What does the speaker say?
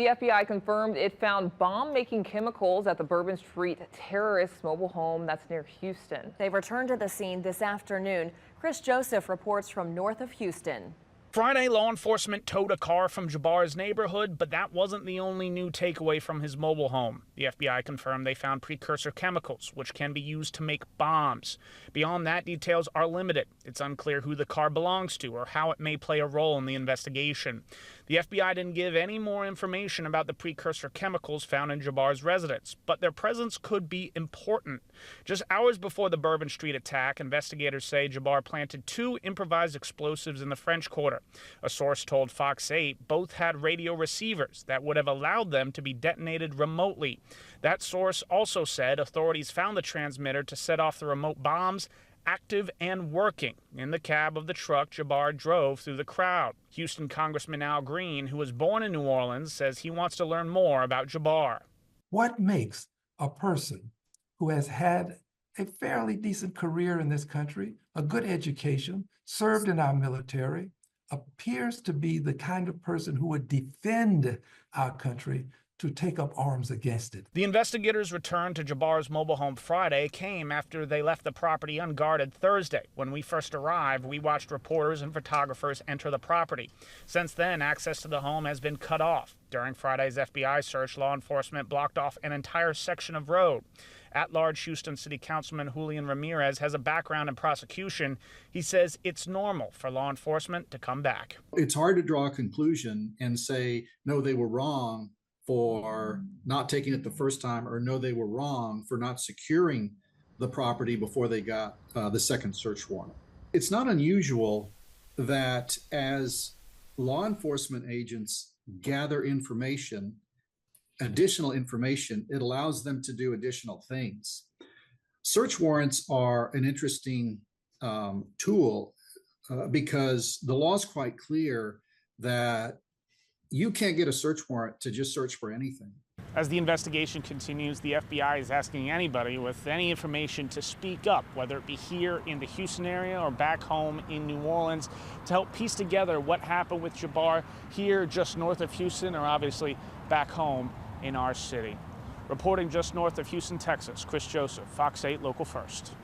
The FBI confirmed it found bomb-making chemicals at the Bourbon Street terrorist mobile home that's near Houston. They returned to the scene this afternoon. Chris Joseph reports from north of Houston. Friday, law enforcement towed a car from Jabbar's neighborhood, but that wasn't the only new takeaway from his mobile home. The FBI confirmed they found precursor chemicals, which can be used to make bombs. Beyond that, details are limited. It's unclear who the car belongs to or how it may play a role in the investigation. The FBI didn't give any more information about the precursor chemicals found in Jabbar's residence, but their presence could be important. Just hours before the Bourbon Street attack, investigators say Jabbar planted 2 improvised explosives in the French Quarter. A source told Fox 8 both had radio receivers that would have allowed them to be detonated remotely. That source also said authorities found the transmitter to set off the remote bombs active and working in the cab of the truck Jabbar drove through the crowd. Houston Congressman Al Green, who was born in New Orleans, says he wants to learn more about Jabbar. What makes a person who has had a fairly decent career in this country, a good education, served in our military, appears to be the kind of person who would defend our country to take up arms against it? The investigators' return to Jabbar's mobile home Friday came after they left the property unguarded Thursday. When we first arrived, we watched reporters and photographers enter the property. Since then, access to the home has been cut off. During Friday's FBI search, law enforcement blocked off an entire section of road. At-large Houston City Councilman Julian Ramirez has a background in prosecution. He says it's normal for law enforcement to come back. It's hard to draw a conclusion and say, no, they were wrong for not taking it the first time, or no, they were wrong for not securing the property before they got the second search warrant. It's not unusual that as law enforcement agents gather information, additional information, it allows them to do additional things. Search warrants are an interesting tool because the law is quite clear that you can't get a search warrant to just search for anything. As the investigation continues, the FBI is asking anybody with any information to speak up, whether it be here in the Houston area or back home in New Orleans, to help piece together what happened with Jabbar here just north of Houston, or obviously back home in our city. Reporting just north of Houston, Texas, Chris Joseph, Fox 8 Local First.